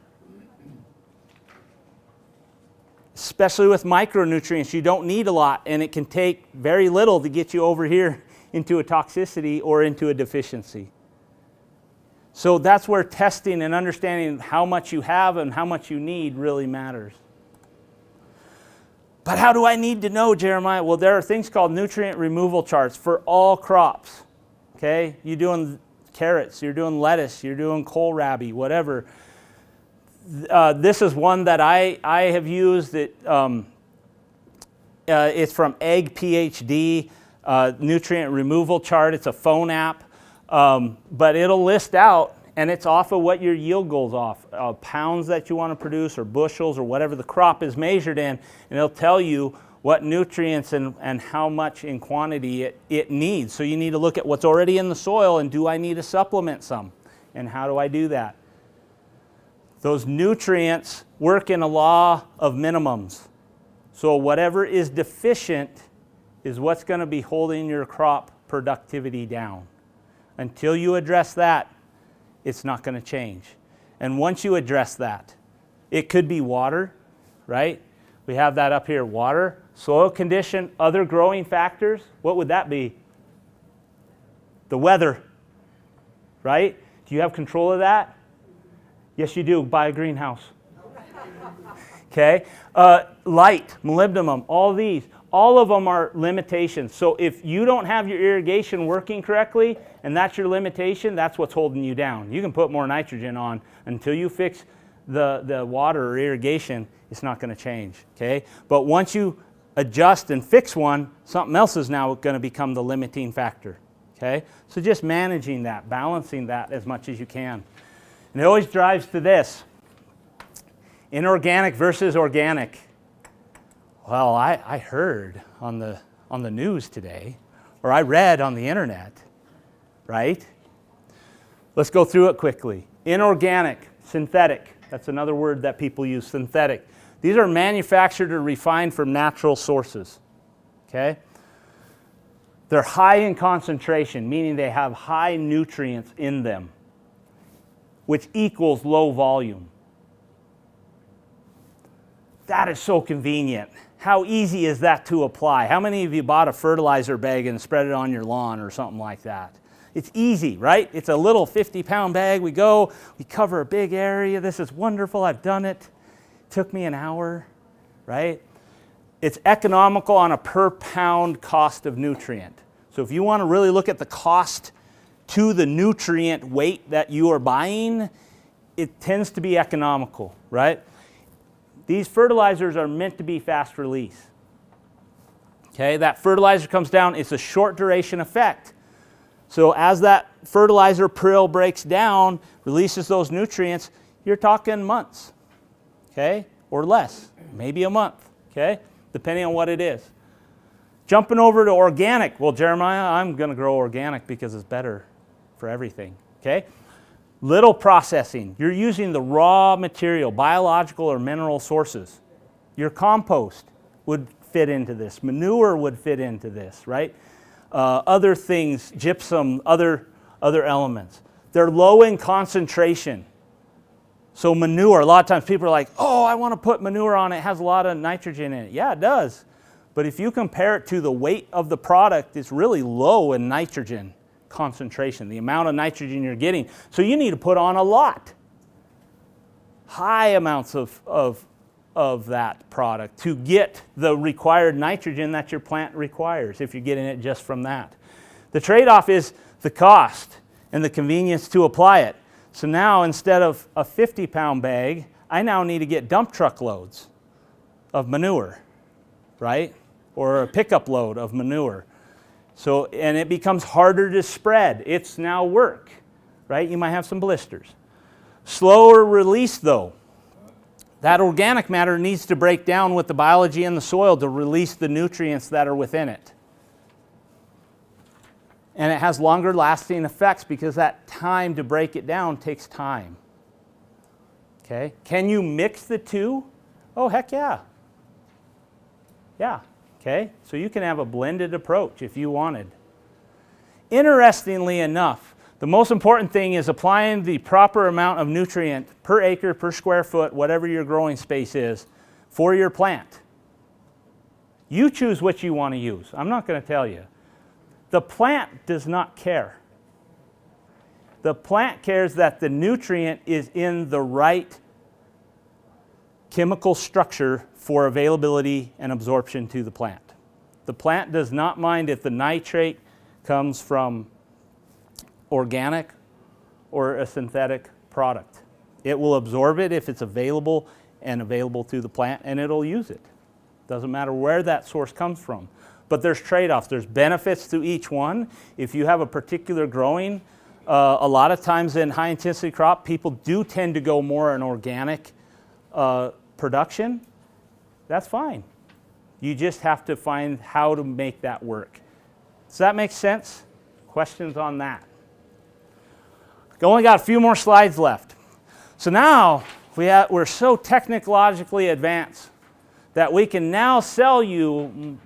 Especially with micronutrients, you don't need a lot, and it can take very little to get you over here into a toxicity or into a deficiency. So that's where testing and understanding how much you have and how much you need really matters. But how do I need to know, Jeremiah? Well, there are things called nutrient removal charts for all crops. Okay? You're doing carrots, you're doing lettuce, you're doing kohlrabi, whatever. This is one that I have used. It's from Egg PhD, nutrient removal chart. It's a phone app, but it'll list out, and it's off of what your yield goals off, pounds that you want to produce or bushels or whatever the crop is measured in, and it'll tell you what nutrients and how much in quantity it needs. So you need to look at what's already in the soil, and do I need to supplement some, and how do I do that? Those nutrients work in a law of minimums. So whatever is deficient is what's going to be holding your crop productivity down. Until you address that, it's not going to change. And once you address that, it could be water, right? We have that up here, water, soil condition, other growing factors. What would that be? The weather, right? Do you have control of that? Yes, you do. Buy a greenhouse. Okay? Light, molybdenum, all these. All of them are limitations. So if you don't have your irrigation working correctly, and that's your limitation, that's what's holding you down. You can put more nitrogen on. Until you fix the water or irrigation, it's not going to change. Okay? But once you adjust and fix one, something else is now going to become the limiting factor. Okay? So just managing that, balancing that as much as you can. And it always drives to this. Inorganic versus organic. Well, I heard on the news today, or I read on the internet, right? Let's go through it quickly. Inorganic, synthetic. That's another word that people use, synthetic. These are manufactured or refined from natural sources, okay? They're high in concentration, meaning they have high nutrients in them, which equals low volume. That is so convenient. How easy is that to apply? How many of you bought a fertilizer bag and spread it on your lawn or something like that? It's easy, right? It's a little 50-pound bag. We go, we cover a big area. This is wonderful. I've done it. It took me an hour, right? It's economical on a per pound cost of nutrient. So if you want to really look at the cost to the nutrient weight that you are buying, it tends to be economical, right? These fertilizers are meant to be fast release. Okay, that fertilizer comes down, it's a short duration effect. So as that fertilizer prill breaks down, releases those nutrients, you're talking months, okay, or less, maybe a month, okay, depending on what it is. Jumping over to organic. Well, Jeremiah, I'm going to grow organic because it's better for everything, okay? Little processing. You're using the raw material, biological or mineral sources. Your compost would fit into this. Manure would fit into this, right? Other things, gypsum, other elements. They're low in concentration. So manure, a lot of times people are like, oh, I want to put manure on it. It has a lot of nitrogen in it. Yeah, it does. But if you compare it to the weight of the product, it's really low in nitrogen concentration, the amount of nitrogen you're getting. So you need to put on a lot. High amounts of that product to get the required nitrogen that your plant requires if you're getting it just from that. The trade-off is the cost and the convenience to apply it. So now instead of a 50-pound bag, I now need to get dump truck loads of manure, right? Or a pickup load of manure. So, and it becomes harder to spread. It's now work, right? You might have some blisters. Slower release though. That organic matter needs to break down with the biology in the soil to release the nutrients that are within it. And it has longer lasting effects because that time to break it down takes time. Okay? Can you mix the two? Oh, heck yeah. Yeah. Okay? So you can have a blended approach if you wanted. Interestingly enough, the most important thing is applying the proper amount of nutrient per acre, per square foot, whatever your growing space is, for your plant. You choose what you want to use. I'm not going to tell you. The plant does not care. The plant cares that the nutrient is in the right chemical structure for availability and absorption to the plant. The plant does not mind if the nitrate comes from organic or a synthetic product. It will absorb it if it's available and available to the plant, and it'll use it. Doesn't matter where that source comes from. But there's trade-offs. There's benefits to each one. If you have a particular growing, a lot of times in high-intensity crop, people do tend to go more in organic production. That's fine. You just have to find how to make that work. Does that make sense? Questions on that? I only got a few more slides left. So now, We're so technologically advanced that we can now sell you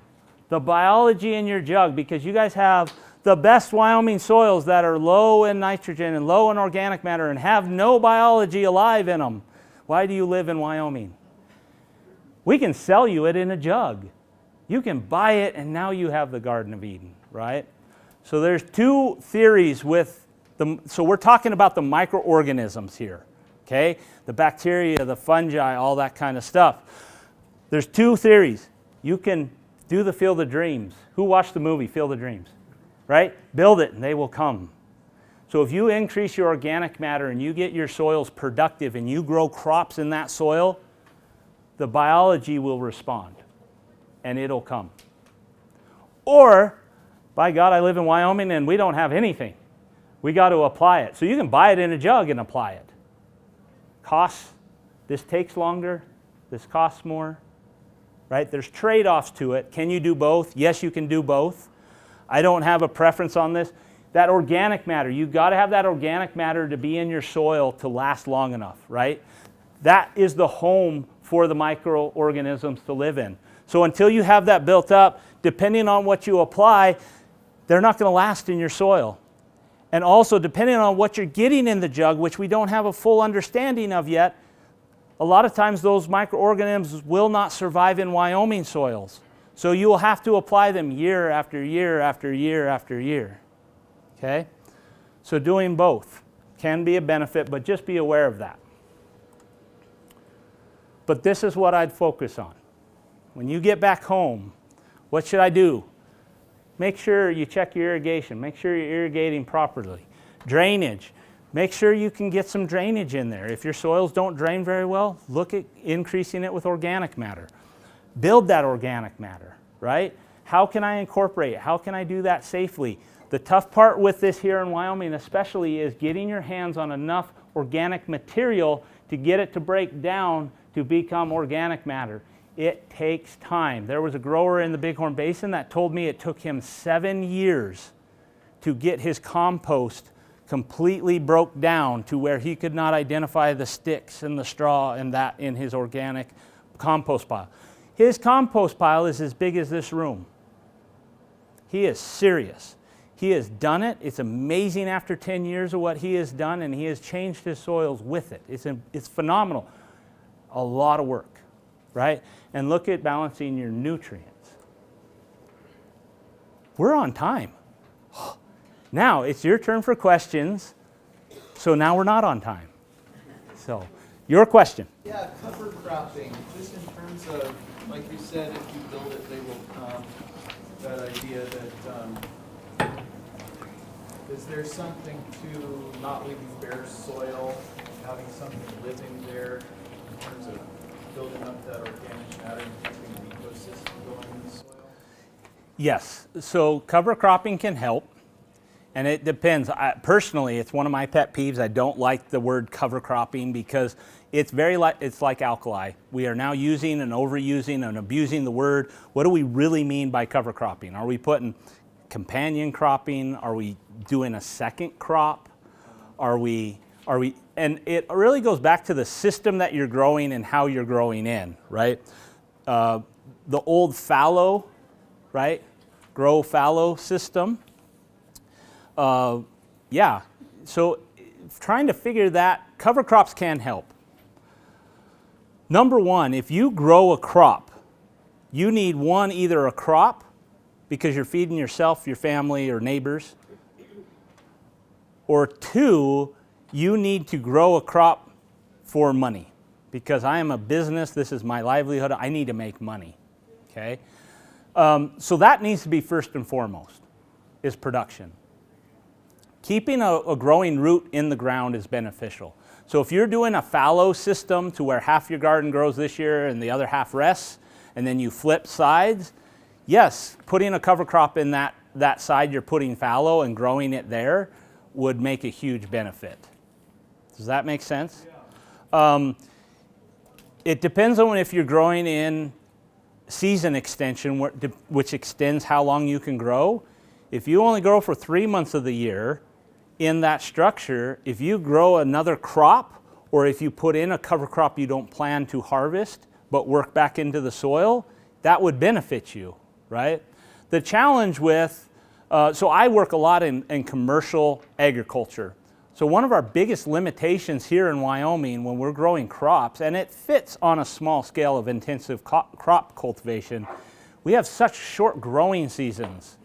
the biology in your jug because you guys have the best Wyoming soils that are low in nitrogen and low in organic matter and have no biology alive in them. Why do you live in Wyoming? We can sell you it in a jug. You can buy it and now you have the Garden of Eden, right? So there's two theories with so we're talking about the microorganisms here, okay? The bacteria, the fungi, all that kind of stuff. There's two theories. You can do the Field of Dreams. Who watched the movie Field of Dreams? Right? Build it and they will come. So if you increase your organic matter and you get your soils productive and you grow crops in that soil, the biology will respond and it'll come. Or, by God, I live in Wyoming and we don't have anything. We got to apply it. So you can buy it in a jug and apply it. Costs, this takes longer, this costs more, right? There's trade-offs to it. Can you do both? Yes, you can do both. I don't have a preference on this. That organic matter, you've got to have that organic matter to be in your soil to last long enough, right? That is the home for the microorganisms to live in. So until you have that built up, depending on what you apply, they're not going to last in your soil. And also, depending on what you're getting in the jug, which we don't have a full understanding of yet, a lot of times those microorganisms will not survive in Wyoming soils. So you will have to apply them year after year after year after year. Okay? So doing both can be a benefit, but just be aware of that. But this is what I'd focus on. When you get back home, what should I do? Make sure you check your irrigation. Make sure you're irrigating properly. Drainage. Make sure you can get some drainage in there. If your soils don't drain very well, look at increasing it with organic matter. Build that organic matter, right? How can I incorporate it? How can I do that safely? The tough part with this here in Wyoming especially is getting your hands on enough organic material to get it to break down to become organic matter. It takes time. There was a grower in the Bighorn Basin that told me it took him 7 years to get his compost completely broke down to where he could not identify the sticks and the straw and that in his organic compost pile. His compost pile is as big as this room. He is serious. He has done it. It's amazing after 10 years of what he has done, and he has changed his soils with it. It's phenomenal. A lot of work, right? And look at balancing your nutrients. We're on time. Now it's your turn for questions. So now we're not on time. So your question. Yeah, cover cropping, just in terms of, like you said, if you build it, they will come. That idea that, is there something to not leaving bare soil, having something living there in terms of building up that organic matter and keeping the ecosystem going in the soil? Yes. So cover cropping can help. And it depends. Personally, it's one of my pet peeves. I don't like the word cover cropping because it's like alkali. We are now using and overusing and abusing the word. What do we really mean by cover cropping? Are we putting companion cropping? Are we doing a second crop? And it really goes back to the system that you're growing and how you're growing in, right? The old fallow, right? Grow fallow system. So trying to figure that, cover crops can help. Number one, if you grow a crop, you need either a crop because you're feeding yourself, your family, or neighbors, or two, you need to grow a crop for money because I am a business, this is my livelihood, I need to make money, okay? So that needs to be first and foremost, is production. Keeping a growing root in the ground is beneficial. So if you're doing a fallow system to where half your garden grows this year and the other half rests, and then you flip sides, yes, putting a cover crop in that side you're putting fallow and growing it there would make a huge benefit. Does that make sense? Yeah. It depends on if you're growing in season extension, which extends how long you can grow. If you only grow for 3 months of the year, in that structure, if you grow another crop or if you put in a cover crop you don't plan to harvest but work back into the soil, that would benefit you, right? The challenge with, so I work a lot in commercial agriculture. So one of our biggest limitations here in Wyoming when we're growing crops, and it fits on a small scale of intensive crop cultivation, we have such short growing seasons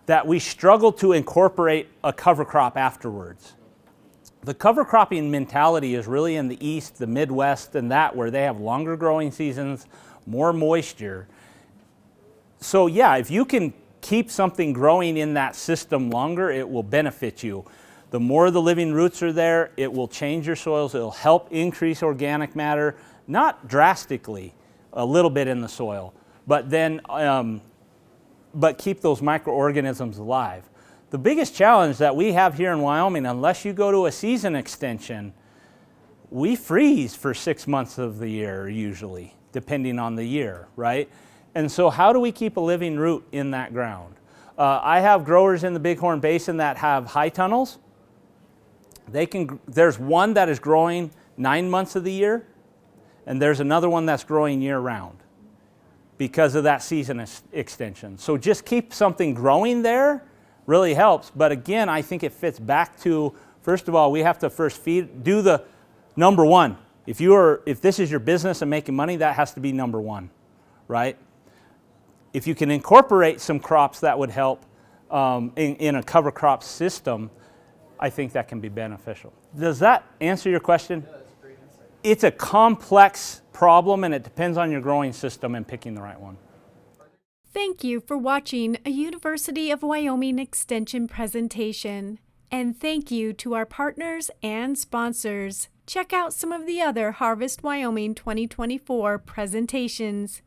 that we struggle to incorporate a cover crop afterwards. The cover cropping mentality is really in the East, the Midwest, and that where they have longer growing seasons, more moisture. So yeah, if you can keep something growing in that system longer, it will benefit you. The more the living roots are there, it will change your soils. It'll help increase organic matter, not drastically, a little bit in the soil, but then, but keep those microorganisms alive. The biggest challenge that we have here in Wyoming, unless you go to a season extension, we freeze for 6 months of the year usually, depending on the year, right? And so how do we keep a living root in that ground? I have growers in the Bighorn Basin that have high tunnels. There's one that is growing 9 months of the year, and there's another one that's growing year round because of that season extension. So just keep something growing there really helps. But again, I think it fits back to, first of all, we have to first do the number one. If this is your business and making money, that has to be number one, right? If you can incorporate some crops that would help in a cover crop system, I think that can be beneficial. Does that answer your question? Yeah, that's great insight. It's a complex problem, and it depends on your growing system and picking the right one. Thank you for watching a University of Wyoming Extension presentation. And thank you to our partners and sponsors. Check out some of the other Harvest Wyoming 2024 presentations.